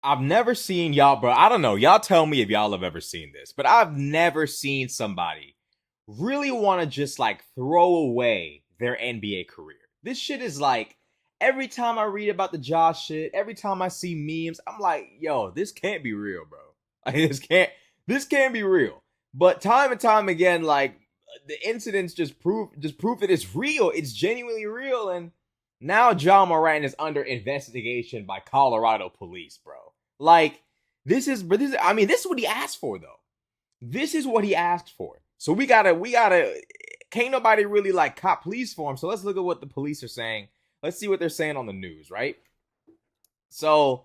I've never seen y'all, bro. I don't know. Y'all tell me if y'all have ever seen this, but I've never seen somebody really want to just like throw away their NBA career. This shit is like every time I read about the Josh shit, every time I see memes, I'm like, yo, this can't be real, bro. Like this can't be real. But time and time again, like the incidents just prove that it's real. It's genuinely real, and now Ja Morant is under investigation by Colorado police, bro. Like this is I mean, this is what he asked for though. This is what he asked for. So we gotta can't nobody really like cop police for him. So let's look at what the police are saying. Let's see what they're saying on the news, right? So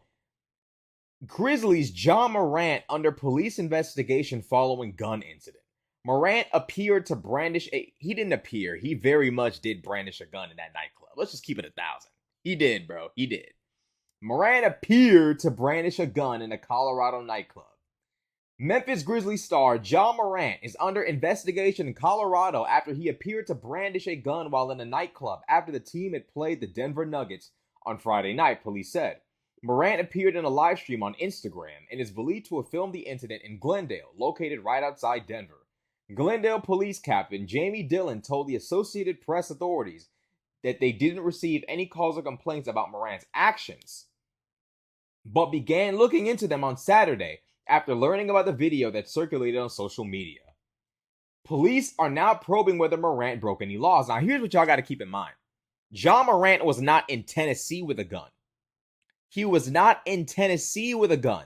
Grizzlies Ja Morant under police investigation following gun incident. Morant appeared to brandish a he didn't appear. He very much did brandish a gun in that nightclub. Let's just keep it 1,000. He did, bro. He did. Morant appeared to brandish a gun in a Colorado nightclub. Memphis Grizzlies star Ja Morant is under investigation in Colorado after he appeared to brandish a gun while in a nightclub after the team had played the Denver Nuggets on Friday night, police said. Morant appeared in a live stream on Instagram and is believed to have filmed the incident in Glendale, located right outside Denver. Glendale Police Captain Jamie Dillon told the Associated Press authorities that they didn't receive any calls or complaints about Morant's actions, but began looking into them on Saturday after learning about the video that circulated on social media. Police are now probing whether Morant broke any laws. Now, here's what y'all got to keep in mind. Ja Morant was not in Tennessee with a gun. He was not in Tennessee with a gun.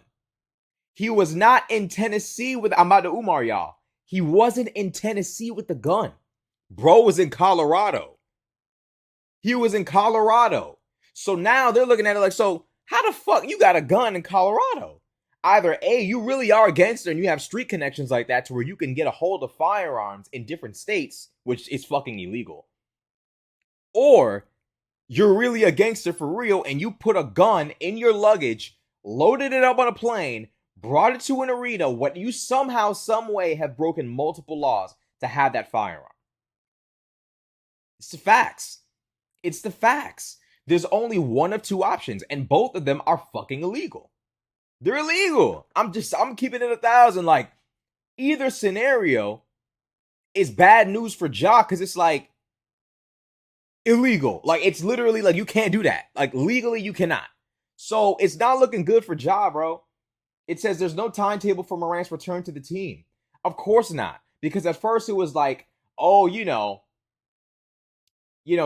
He was not in Tennessee with I'm about to Umar y'all. He wasn't in Tennessee with the gun. Bro was in Colorado. He was in Colorado. So now they're looking at it like, so how the fuck you got a gun in Colorado? Either A, you really are a gangster and you have street connections like that to where you can get a hold of firearms in different states, which is fucking illegal. Or you're really a gangster for real and you put a gun in your luggage, loaded it up on a plane, brought it to an arena, what you somehow, some way have broken multiple laws to have that firearm. It's the facts. It's the facts. There's only one of two options, and both of them are fucking illegal. They're illegal. I'm keeping it 1,000. Like, either scenario is bad news for Ja because it's like illegal. Like, it's literally like you can't do that. Like, legally, you cannot. So it's not looking good for Ja, bro. It says there's no timetable for Morant's return to the team. Of course not. Because at first it was like, oh,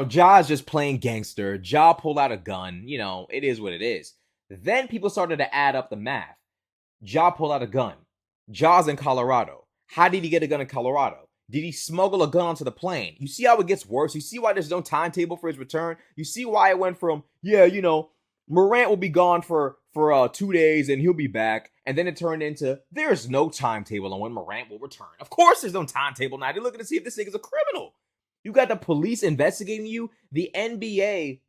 Ja's just playing gangster. Ja pulled out a gun. It is what it is. Then people started to add up the math. Ja pulled out a gun. Ja's in Colorado. How did he get a gun in Colorado? Did he smuggle a gun onto the plane? You see how it gets worse? You see why there's no timetable for his return? You see why it went from, Morant will be gone for 2 days and he'll be back. And then it turned into, there's no timetable on when Morant will return. Of course there's no timetable now. They're looking to see if this nigga's a criminal. You got the police investigating you. The NBA,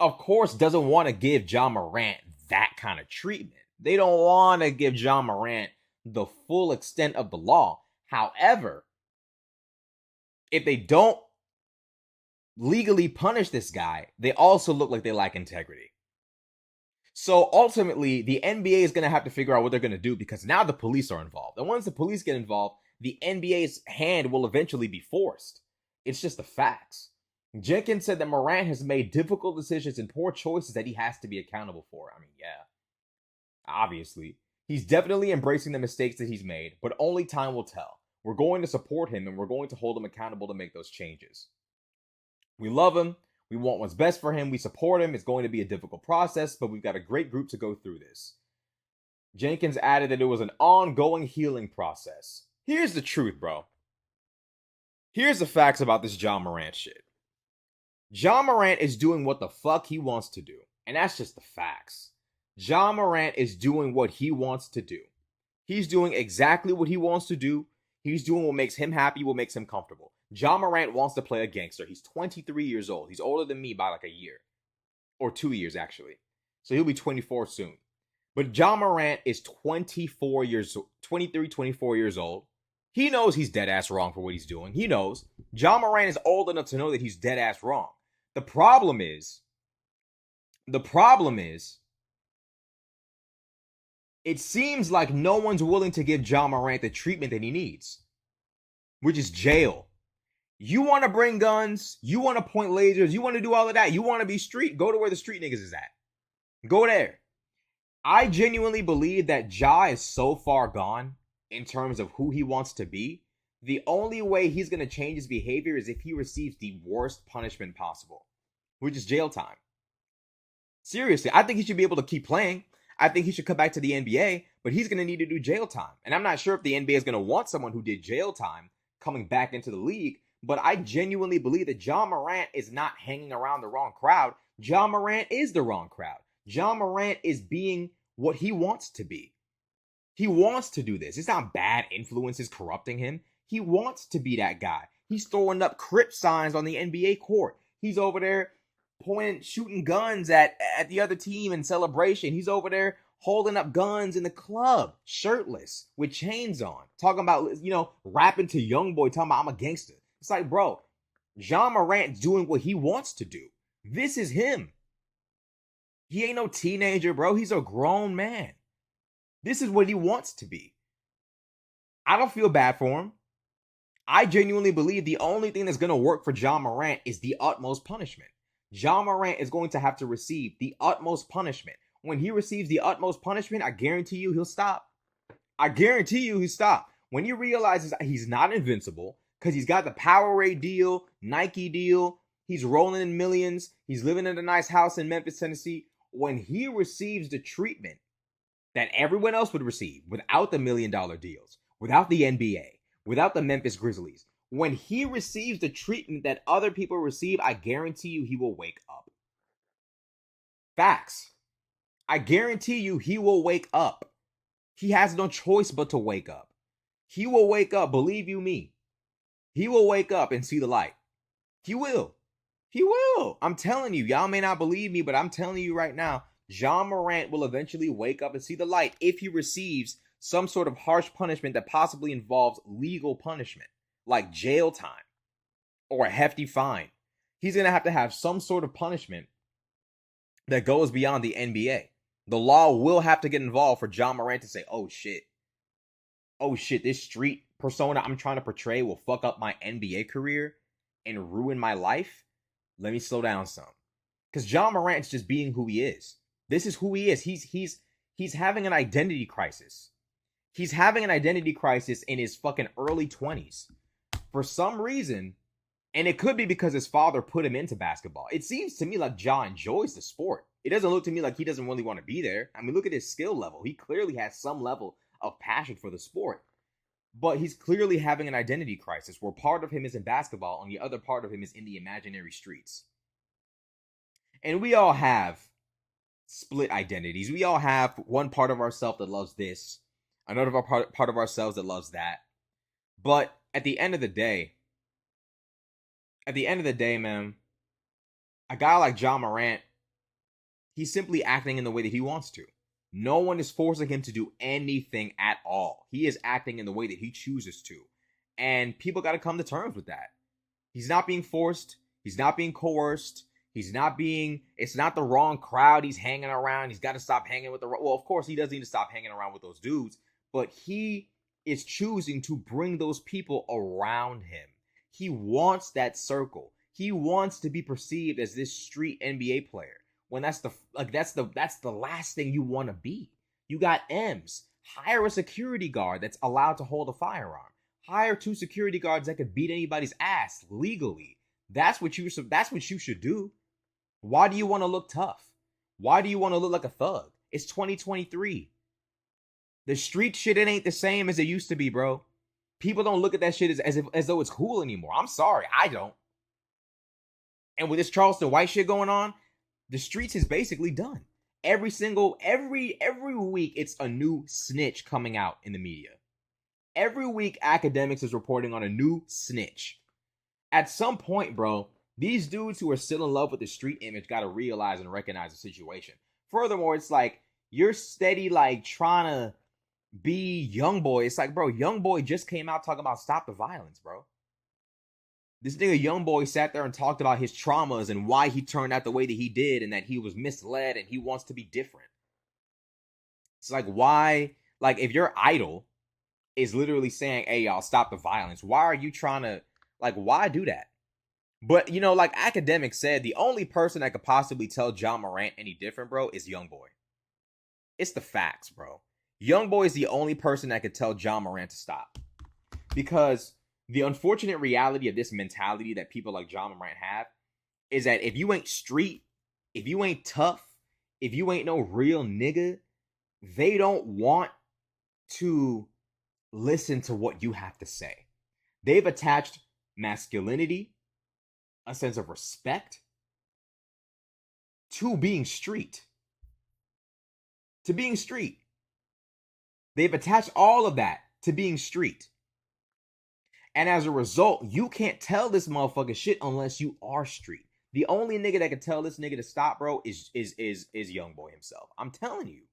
of course, doesn't want to give Ja Morant that kind of treatment. They don't want to give Ja Morant the full extent of the law. However, if they don't legally punish this guy, they also look like they lack integrity. So ultimately, the NBA is going to have to figure out what they're going to do because now the police are involved. And once the police get involved, the NBA's hand will eventually be forced. It's just the facts. Jenkins said that Morant has made difficult decisions and poor choices that he has to be accountable for. I mean, yeah, obviously. He's definitely embracing the mistakes that he's made, but only time will tell. We're going to support him and we're going to hold him accountable to make those changes. We love him. We want what's best for him. We support him. It's going to be a difficult process, but we've got a great group to go through this. Jenkins added that it was an ongoing healing process. Here's the truth, bro. Here's the facts about this Ja Morant shit. Ja Morant is doing what the fuck he wants to do. And that's just the facts. Ja Morant is doing what he wants to do. He's doing exactly what he wants to do. He's doing what makes him happy, what makes him comfortable. Ja Morant wants to play a gangster. He's 23 years old. He's older than me by like a year. Or 2 years, actually. So he'll be 24 soon. But Ja Morant is 23, 24 years old. He knows he's dead ass wrong for what he's doing. He knows. Ja Morant is old enough to know that he's dead ass wrong. The problem is It seems like no one's willing to give Ja Morant the treatment that he needs, which is jail. You want to bring guns, you want to point lasers, you want to do all of that, you want to be street, go to where the street niggas is at. Go there. I genuinely believe that Ja is so far gone in terms of who he wants to be. The only way he's going to change his behavior is if he receives the worst punishment possible, which is jail time. Seriously, I think he should be able to keep playing. I think he should come back to the NBA, but he's going to need to do jail time. And I'm not sure if the NBA is going to want someone who did jail time coming back into the league, but I genuinely believe that Ja Morant is not hanging around the wrong crowd. Ja Morant is the wrong crowd. Ja Morant is being what he wants to be. He wants to do this. It's not bad influences corrupting him. He wants to be that guy. He's throwing up Crip signs on the NBA court. He's over there shooting guns at the other team in celebration. He's over there holding up guns in the club, shirtless, with chains on, talking about, rapping to YoungBoy, talking about I'm a gangster. It's like, bro, Ja Morant's doing what he wants to do. This is him. He ain't no teenager, bro. He's a grown man. This is what he wants to be. I don't feel bad for him. I genuinely believe the only thing that's going to work for Ja Morant is the utmost punishment. Ja Morant is going to have to receive the utmost punishment. When he receives the utmost punishment, I guarantee you he'll stop. I guarantee you he'll stop. When he realizes he's not invincible, because he's got the Powerade deal, Nike deal, he's rolling in millions, he's living in a nice house in Memphis, Tennessee. When he receives the treatment that everyone else would receive without the $1 million deals, without the NBA, without the Memphis Grizzlies, when he receives the treatment that other people receive, I guarantee you he will wake up. Facts. I guarantee you he will wake up. He has no choice but to wake up. He will wake up, believe you me. He will wake up and see the light. He will. He will. I'm telling you, y'all may not believe me, but I'm telling you right now, Ja Morant will eventually wake up and see the light if he receives some sort of harsh punishment that possibly involves legal punishment, like jail time or a hefty fine. He's going to have some sort of punishment that goes beyond the NBA. The law will have to get involved for Ja Morant to say, oh shit, this street persona I'm trying to portray will fuck up my NBA career and ruin my life. Let me slow down some. Because Ja Morant's just being who he is. This is who he is. He's having an identity crisis. He's having an identity crisis in his fucking early 20s. For some reason, and it could be because his father put him into basketball. It seems to me like Ja enjoys the sport. It doesn't look to me like he doesn't really want to be there. I mean, look at his skill level. He clearly has some level of passion for the sport. But he's clearly having an identity crisis where part of him is in basketball and the other part of him is in the imaginary streets. And we all have split identities. We all have one part of ourselves that loves this, another part of ourselves that loves that. But at the end of the day, man, a guy like Ja Morant, he's simply acting in the way that he wants to. No one is forcing him to do anything at all. He is acting in the way that he chooses to. And people got to come to terms with that. He's not being forced. He's not being coerced. It's not the wrong crowd he's hanging around. He's got to stop hanging with well, of course, he does need to stop hanging around with those dudes. But he is choosing to bring those people around him. He wants that circle. He wants to be perceived as this street NBA player. When that's the last thing you want to be. You got M's. Hire a security guard that's allowed to hold a firearm. Hire 2 security guards that could beat anybody's ass legally. That's what you should do. Why do you want to look tough? Why do you want to look like a thug? It's 2023. The street shit, it ain't the same as it used to be, bro. People don't look at that shit as though it's cool anymore. I'm sorry, I don't. And with this Charleston White shit going on, the streets is basically done. Every week, it's a new snitch coming out in the media. Every week, academics is reporting on a new snitch. At some point, bro, these dudes who are still in love with the street image got to realize and recognize the situation. Furthermore, it's like, you're steady, like, trying to be YoungBoy. It's like, bro, YoungBoy just came out talking about stop the violence, bro. This nigga YoungBoy sat there and talked about his traumas and why he turned out the way that he did and that he was misled and he wants to be different. It's like, why? Like, if your idol is literally saying, "Hey, y'all, stop the violence," why are you trying to, like, why do that? But like Academic said, the only person that could possibly tell John Morant any different, bro, is YoungBoy. It's the facts, bro. YoungBoy is the only person that could tell John Morant to stop. Because the unfortunate reality of this mentality that people like John Morant have is that if you ain't street, if you ain't tough, if you ain't no real nigga, they don't want to listen to what you have to say. They've attached masculinity, a sense of respect, to being street. To being street. They've attached all of that to being street. And as a result, you can't tell this motherfucker shit unless you are street. The only nigga that can tell this nigga to stop, bro, is YoungBoy himself. I'm telling you.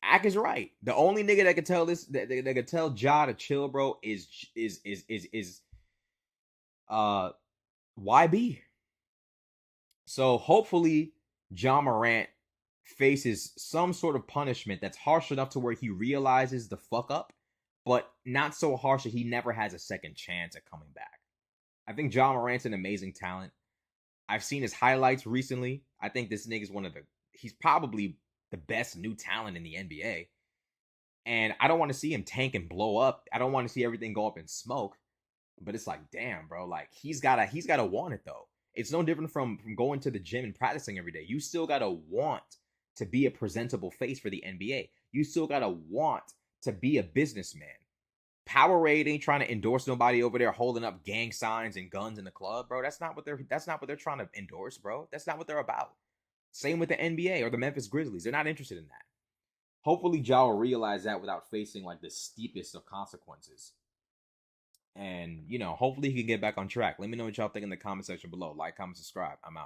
Ak is right. The only nigga that can tell this that can tell Ja to chill, bro, is YB. So hopefully John Morant faces some sort of punishment that's harsh enough to where he realizes the fuck up, but not so harsh that he never has a second chance at coming back. I think John Morant's an amazing talent. I've seen his highlights recently. I think this nigga's he's probably the best new talent in the NBA. And I don't want to see him tank and blow up. I don't want to see everything go up in smoke. But it's like, damn, bro, like he's gotta want it though. It's no different from going to the gym and practicing every day. You still gotta want to be a presentable face for the NBA. You still gotta want to be a businessman. Powerade ain't trying to endorse nobody over there holding up gang signs and guns in the club, bro. That's not what they're trying to endorse, bro. That's not what they're about. Same with the NBA or the Memphis Grizzlies. They're not interested in that. Hopefully, Ja will realize that without facing like the steepest of consequences. And hopefully he can get back on track. Let me know what y'all think in the comment section below. Like, comment, subscribe. I'm out.